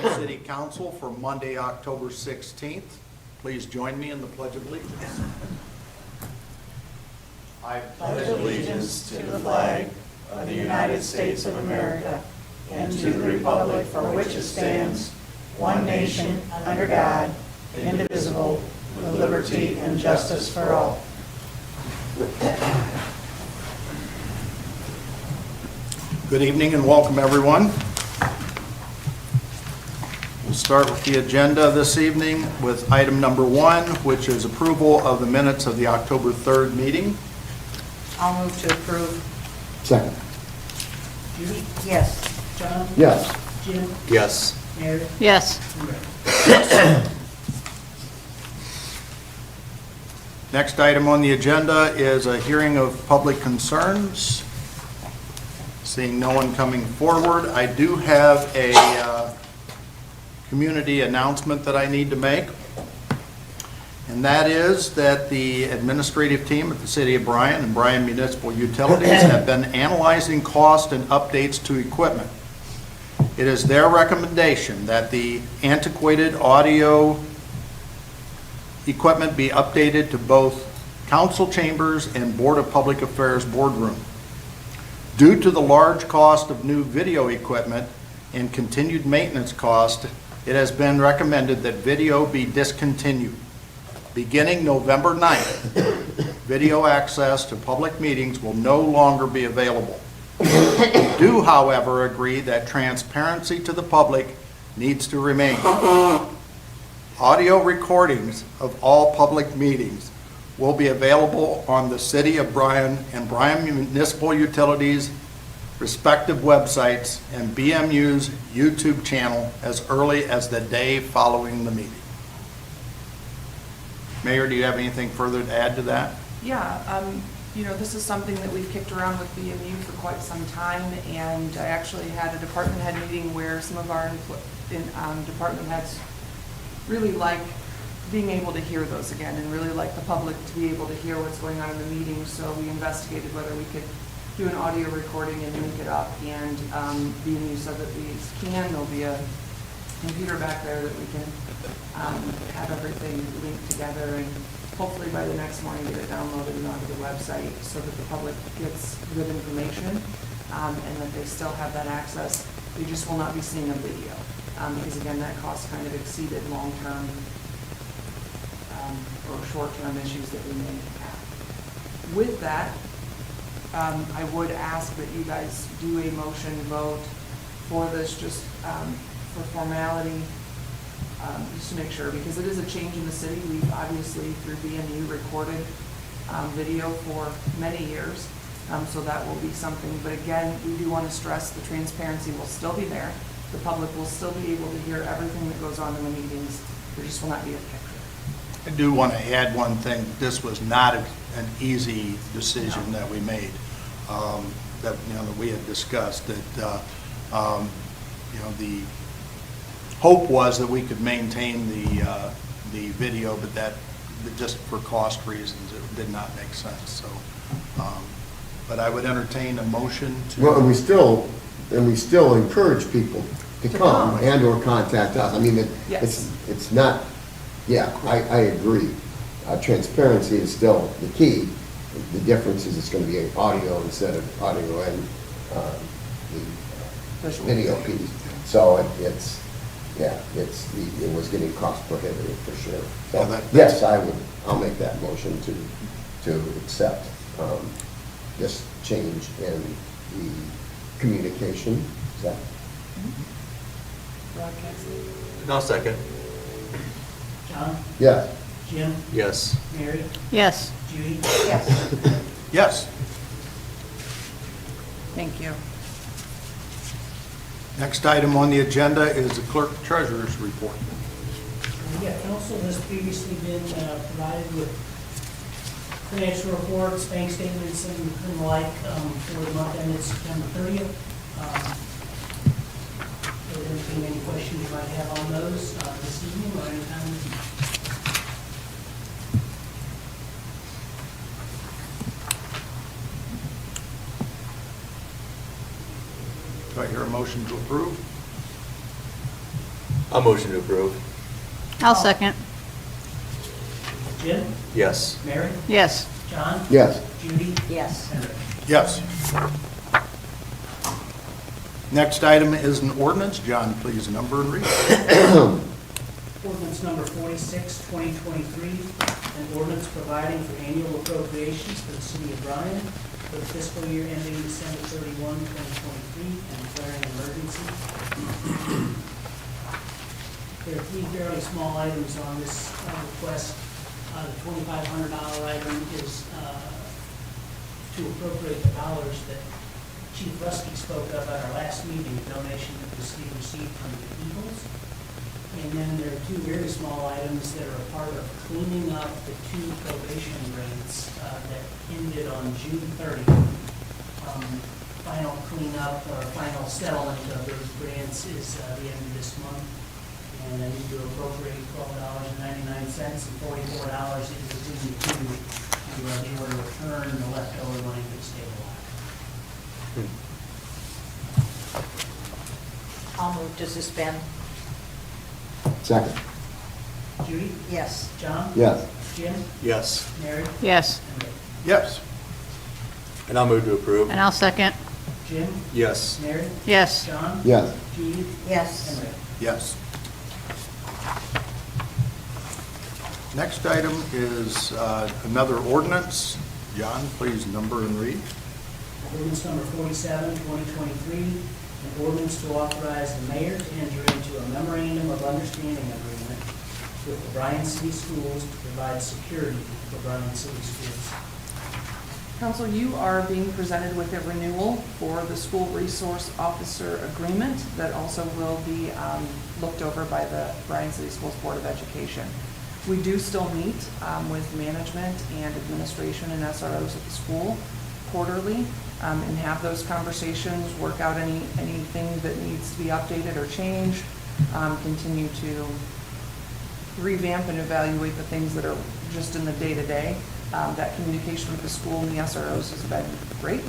Bryan City Council for Monday, October 16th. Please join me in the Pledge of Allegiance. I pledge allegiance to the flag of the United States of America and to the republic for which it stands, one nation, under God, indivisible, with liberty and justice for all. Good evening and welcome, everyone. We'll start with the agenda this evening with item number 1, which is approval of the minutes of the October 3rd meeting. I'll move to approve. Second. Judy? Yes. John? Yes. Jim? Yes. Mary? Yes. Next item on the agenda is a hearing of public concerns. Seeing no one coming forward, I do have a community announcement that I need to make. And that is that the administrative team at the City of Bryan and Bryan Municipal Utilities have been analyzing cost and updates to equipment. It is their recommendation that the antiquated audio equipment be updated to both council chambers and Board of Public Affairs boardroom. Due to the large cost of new video equipment and continued maintenance cost, it has been recommended that video be discontinued. Beginning November 9th, video access to public meetings will no longer be available. We do, however, agree that transparency to the public needs to remain. Audio recordings of all public meetings will be available on the City of Bryan and Bryan Municipal Utilities' respective websites and BMU's YouTube channel as early as the day following the meeting. Mayor, do you have anything further to add to that? Yeah, this is something that we've kicked around with BMU for quite some time, and I actually had a department head meeting where some of our department heads really like being able to hear those again and really like the public to be able to hear what's going on in the meeting. So we investigated whether we could do an audio recording and link it up, and BMU said that these can. There'll be a computer back there that we can have everything linked together, and hopefully by the next morning get it downloaded and onto the website so that the public gets good information and that they still have that access. They just will not be seeing a video because again, that cost kind of exceeded long-term or short-term issues that we may have. With that, I would ask that you guys do a motion vote for this just for formality, just to make sure, because it is a change in the city. We've obviously through BMU recorded video for many years, so that will be something. But again, we do want to stress the transparency will still be there. The public will still be able to hear everything that goes on in the meetings. There just will not be a picture. I do want to add one thing. This was not an easy decision that we made, that we had discussed. That the hope was that we could maintain the video, but that just for cost reasons it did not make sense. So, but I would entertain a motion to. Well, and we still encourage people to come and or contact us. I mean, Yes. it's not. Yeah, I agree. Transparency is still the key. The difference is it's going to be audio instead of audio and the video piece. So it was getting cost prohibitive for sure. So yes, I'll make that motion to accept this change in the communication. Is that? Broadcasting. No, second. John? Yes. Jim? Yes. Mary? Yes. Judy? Yes. Yes. Thank you. Next item on the agenda is the Clerk-Treasurer's report. Yeah, council has previously been provided with financial reports, bank statements, and the like for the month ended September 30th. Any questions you might have on those this evening or anytime this evening? Do I hear a motion to approve? I'll motion to approve. I'll second. Jim? Yes. Mary? Yes. John? Yes. Judy? Yes. And Rick. Yes. Next item is an ordinance. John, please number and read. Ordinance number 46, 2023, an ordinance providing for annual appropriations for the city of Bryan for the fiscal year ending December 31, 2023, and declaring an emergency. There are three fairly small items on this request. The $2,500 item is to appropriate the dollars that Chief Rusty spoke of at our last meeting, a donation that the city received from the Eagles. And then there are two very small items that are a part of cleaning up the two probation grants that ended on June 30th. Final cleanup or final settlement of those grants is the end of this month. And I need to appropriate $12.99 and $44 is between the two to be able to return the leftover money to stabilize. I'll move to suspend. Second. Judy? Yes. John? Yes. Jim? Yes. Mary? Yes. And Rick. Yes. And I'll move to approve. And I'll second. Jim? Yes. Mary? Yes. John? Yes. Judy? Yes. And Rick. Yes. Next item is another ordinance. John, please number and read. Ordinance number 47, 2023, an ordinance to authorize the mayor to enter into a memorandum of understanding agreement with the Bryan City Schools to provide security for Bryan City Schools. Council, you are being presented with a renewal for the school resource officer agreement that also will be looked over by the Bryan City Schools Board of Education. We do still meet with management and administration and SROs at the school quarterly and have those conversations, work out anything that needs to be updated or changed, continue to revamp and evaluate the things that are just in the day-to-day. That communication with the school and the SROs has been great.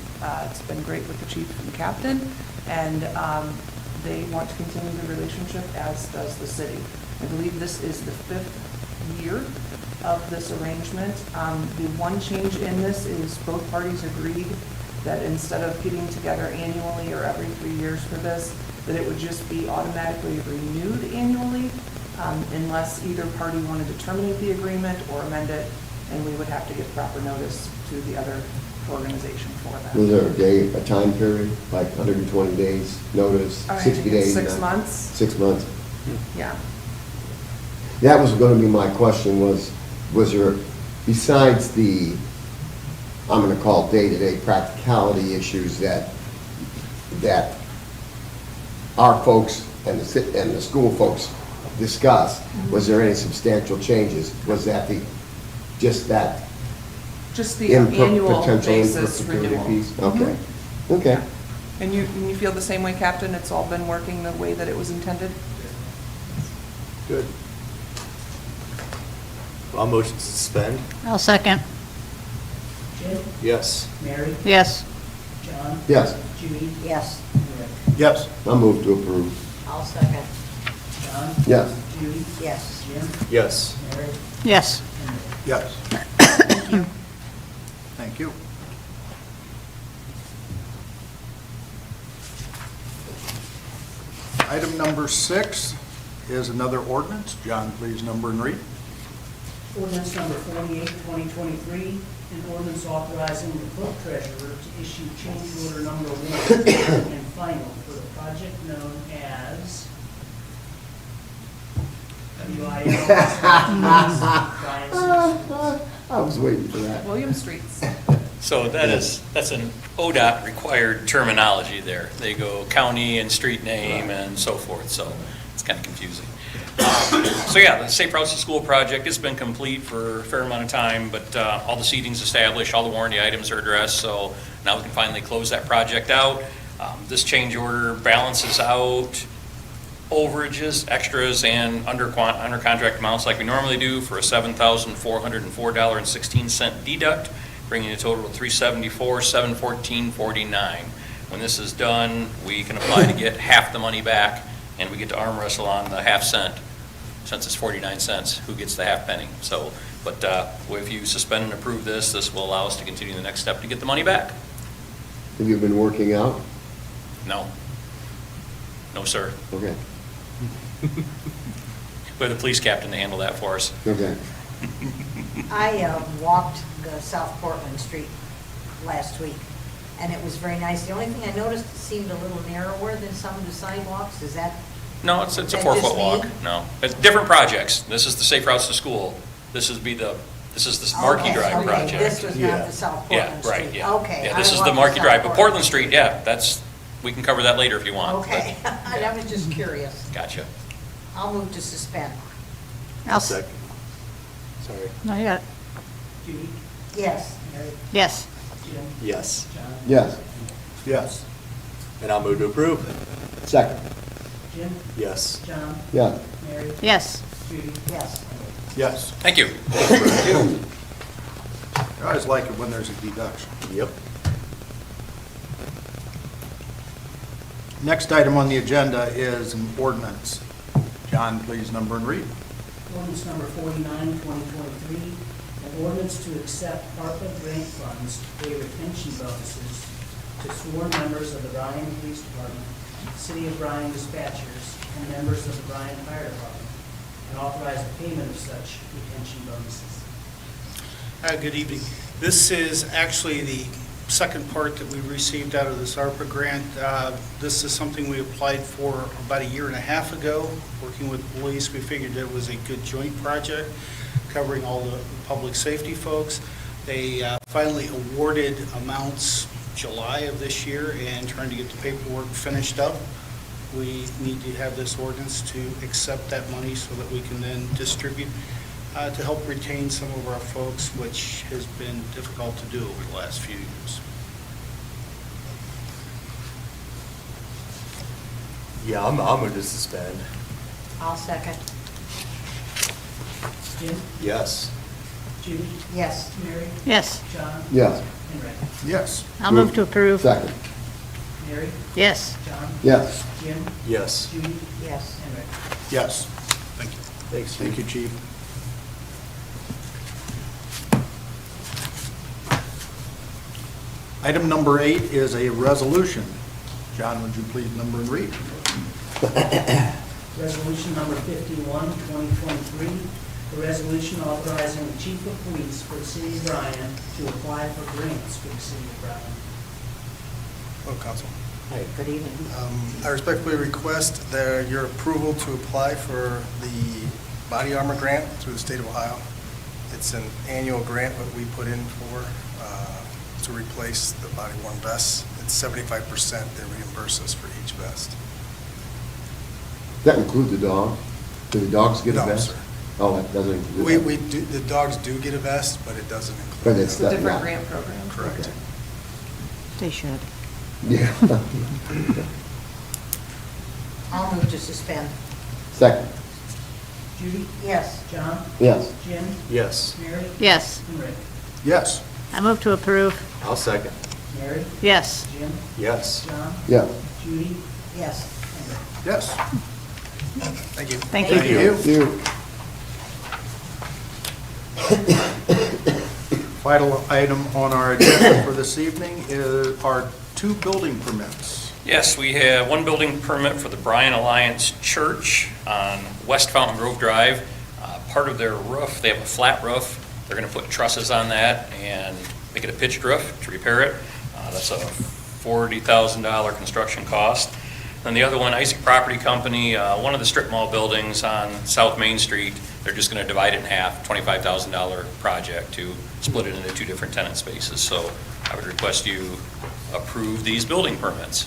It's been great with the chief and the captain, and they want to continue the relationship, as does the city. I believe this is the 5th year of this arrangement. The one change in this is both parties agreed that instead of getting together annually or every 3 years for this, that it would just be automatically renewed annually unless either party wanted to terminate the agreement or amend it, and we would have to give proper notice to the other organization for that. Was there a time period, like 120 days notice, I 60 think it's days? 6 months. 6 months. Yeah. That was going to be my question, was there, besides the, I'm going to call it day-to-day practicality issues that our folks and the school folks discussed, was there any substantial changes? Was that just the annual potential basis imperpetuity renewal. piece? Mhm. Okay, okay. And you feel the same way, Captain? It's all been working the way that it was intended? Good. I'll motion to suspend. I'll second. Jim? Yes. Mary? Yes. John? Yes, Judy? Yes. And Rick. Yes. I'll move to approve. I'll second. John? Yes. Judy? Yes. Jim? Yes. Mary? Yes. And Rick. Yes. Thank you. Item number 6 is another ordinance. John, please number and read. Ordinance number 48, 2023, an ordinance authorizing the Clerk-Treasurer to issue change order number 1 and final for the project known as I was waiting for that. William Streets. So that's an ODOT required terminology there. They go county and street name and so forth, so it's kind of confusing. So yeah, the Safe Routes to School project has been complete for a fair amount of time, but all the seating's established, all the warranty items are addressed, so now we can finally close that project out. This change order balances out overages, extras, and under contract amounts like we normally do for a $7,404.16 deduct, bringing a total of $374,714.49. When this is done, we can apply to get half the money back and we get to arm wrestle on the half cent, since it's 49 cents, who gets the half penny. So, but if you suspend and approve this, this will allow us to continue the next step to get the money back. Have you been working out? No. No, sir. Okay, We have the police captain to handle that for us. okay. I walked the South Portland Street last week, and it was very nice. The only thing I noticed, it seemed a little narrower than some of the sidewalks. Is that, No, it's a Is that 4-foot just me? walk. No, it's different projects. This is the Safe Routes to School. This is the Markey Okay, Drive okay, project. this was not the South Yeah, Portland Street? right, yeah. Okay. Yeah, I this is the walked Markey South Drive, but Portland Street, yeah, we can cover that later if you want. Okay, but- I was just curious. Gotcha. I'll move to suspend. Second. Sorry. No, you got it. Judy? Yes. Mary? Yes. Jim? Yes. John? Yes. Yes. And I'll move to approve. Second. Jim? Yes. John? Yes. Mary? Yes. Judy? Yes. Yes. Thank you. I always like it when there's a deduction. Yep. Next item on the agenda is an ordinance. John, please number and read. Ordinance number 49, 2023, an ordinance to accept ARPA grant funds to pay retention bonuses to sworn members of the Bryan Police Department, City of Bryan dispatchers, and members of the Bryan Fire Department, and authorize the payment of such retention bonuses. Good evening. This is actually the second part that we received out of this ARPA grant. This is something we applied for about a year and a half ago, working with police. We figured it was a good joint project covering all the public safety folks. They finally awarded amounts July of this year and trying to get the paperwork finished up. We need to have this ordinance to accept that money so that we can then distribute to help retain some of our folks, which has been difficult to do over the last few years. Yeah, I'll move to suspend. I'll second. Jim? Yes. Judy? Yes. Mary? Yes. John? Yes. And Ray? Yes. I'll move to approve. Second. Mary? Yes. John? Yes. Jim? Yes. Judy? Yes. And Ray? Yes. Thank you. Thanks, Thank you, Chief. Item number 8 is a resolution. John, would you please number and read? Resolution number 51, 2023, a resolution authorizing the chief of police for the city of Bryan to apply for grants for the city of Bryan. Hello, Council. Good evening. I respectfully request your approval to apply for the body armor grant through the state of Ohio. It's an annual grant that we put in for to replace the body-worn vests. It's 75%. They reimburse us for each vest. Does that include the dog? Do the dogs get a No, vest? sir. Oh, that doesn't include We that. do, the dogs do get a vest, but it doesn't But include. it's It's a different not- grant program. Correct. Okay. They should. Yeah. I'll move to suspend. Second. Judy? Yes. John? Yes. Jim? Yes. Mary? Yes. And Ray? Yes. I move to approve. I'll second. Mary? Yes. Jim? Yes. John? Yes. Judy? Yes. And Ray? Yes. Thank you. Thank Thank you. you. Thank you. Final item on our agenda for this evening is our 2 building permits. Yes, we have one building permit for the Bryan Alliance Church on West Fountain Grove Drive. Part of their roof, they have a flat roof. They're going to put trusses on that and make it a pitched roof to repair it. That's a $40,000 construction cost. And the other one, Isaac Property Company, one of the strip mall buildings on South Main Street, they're just going to divide it in half, $25,000 project to split it into 2 different tenant spaces. So I would request you approve these building permits.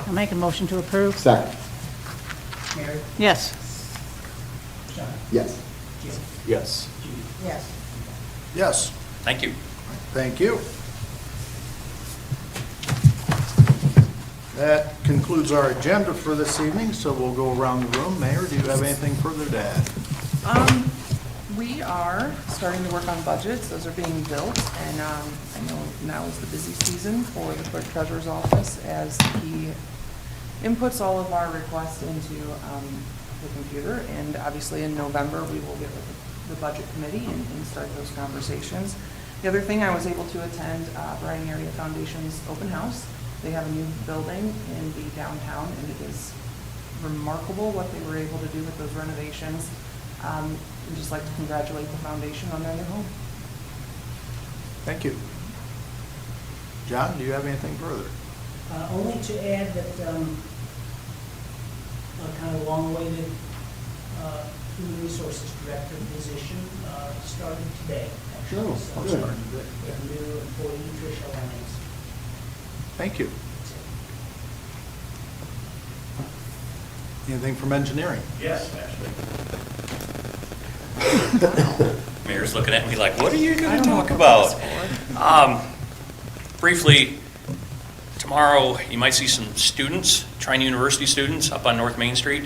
I'll make a motion to approve. Second. Mary? Yes. John? Yes. Jim? Yes. Judy? Yes. Yes. Thank you. Thank you. That concludes our agenda for this evening, so we'll go around the room. Mayor, do you have anything further to add? We are starting to work on budgets. Those are being built, and I know now is the busy season for the Clerk-Treasurer's office as he inputs all of our requests into the computer. And obviously in November, we will get with the budget committee and start those conversations. The other thing, I was able to attend Bryan Area Foundation's open house. They have a new building in the downtown, and it is remarkable what they were able to do with those renovations. I'd just like to congratulate the foundation on their new home. Thank you. John, do you have anything further? Only to add that a kind of long-awaited Human Resources Director position started today, actually. Oh, So, good. we have a new employee, Tricia Lyons. Thank you. Anything from engineering? Yes, actually. Mayor's looking at me like, what are you I going to don't know talk what about? that's for. Briefly, tomorrow, you might see some students, Trine University students, up on North Main Street.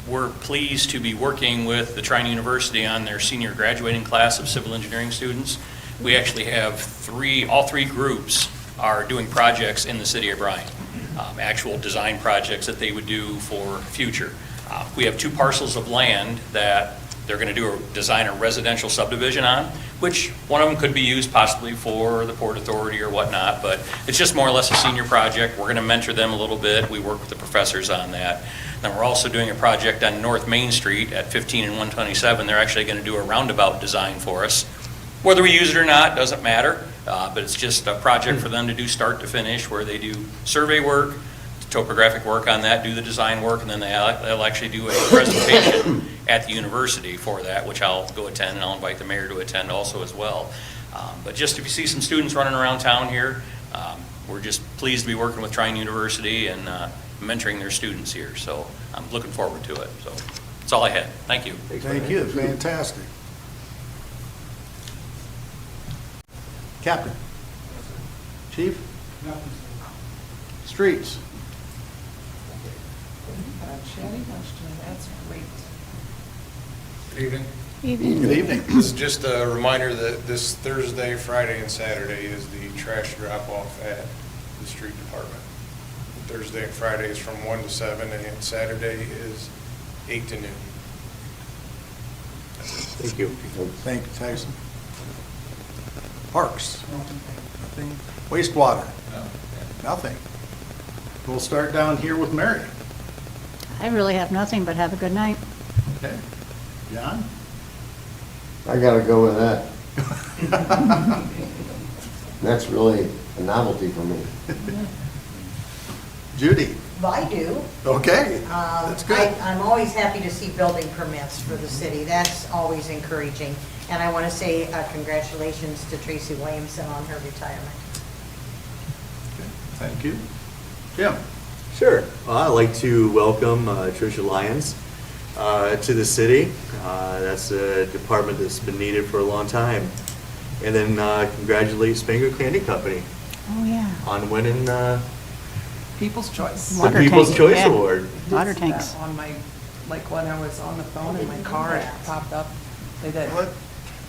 We're pleased to be working with the Trine University on their senior graduating class of civil engineering students. We actually have all three groups are doing projects in the city of Bryan, actual design projects that they would do for future. We have 2 parcels of land that they're going to design a residential subdivision on, which one of them could be used possibly for the Port Authority or whatnot, but it's just more or less a senior project. We're going to mentor them a little bit. We work with the professors on that. Then we're also doing a project on North Main Street at 15 and 127. They're actually going to do a roundabout design for us. Whether we use it or not, doesn't matter, but it's just a project for them to do start to finish, where they do survey work, topographic work on that, do the design work, and then they'll actually do a presentation at the university for that, which I'll go attend, and I'll invite the mayor to attend also as well. But just if you see some students running around town here, we're just pleased to be working with Trine University and mentoring their students here. So I'm looking forward to it. So that's all I had. Thank you. Thank you, fantastic. Captain? Chief? Streets? Chatty question, that's great. Good evening. Good evening. This is just a reminder that this Thursday, Friday, and Saturday is the trash drop-off at the street department. Thursday and Friday is from 1 to 7, and Saturday is 8 to noon. Thank you. Thank you, Tyson. Parks? Nothing. Wastewater? Nothing. We'll start down here with Mary. I really have nothing, but have a good night. Okay. John? I gotta go with that. That's really a novelty for me. Judy? I do. Okay, that's good. I'm always happy to see building permits for the city. That's always encouraging. And I want to say congratulations to Tracy Williamson on her retirement. Okay, thank you. Jim? Sure. Well, I'd like to welcome Tricia Lyons to the city. That's a department that's been needed for a long time. And then congratulate Spanger Candy Company Oh, yeah. on winning People's Choice. the Water People's tank, Choice yeah. Award. Water Did that tanks. on my, like when I was on the phone in my car, it popped up. They did. What?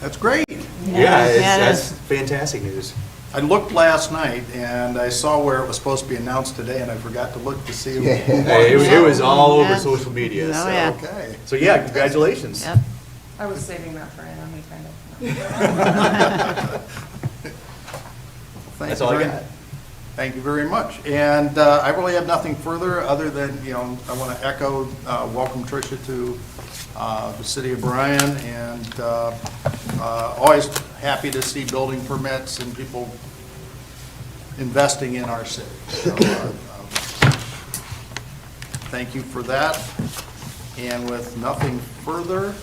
That's great. Yeah, it that's is. fantastic news. I looked last night and I saw where it was supposed to be announced today and I forgot to look to see. who Yeah. won. It was all over Yeah. social media. Oh, so. yeah. Okay. So yeah, congratulations. Yep. I was saving that for Annie, kind of. Thank That's you all I very- got. Thank you very much. And I really have nothing further other than, I want to echo, welcome Tricia to the city of Bryan, and always happy to see building permits and people investing in our city. So, thank you for that. And with nothing further,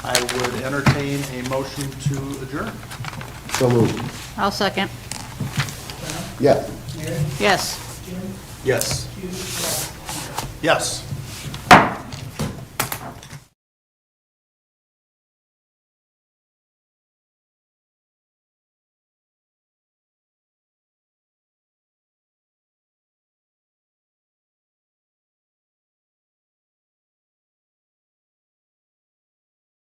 I would entertain a motion to adjourn. So moved. I'll second. Yes. Mary, Yes. Jim, Yes. Judy, Rob. Yes.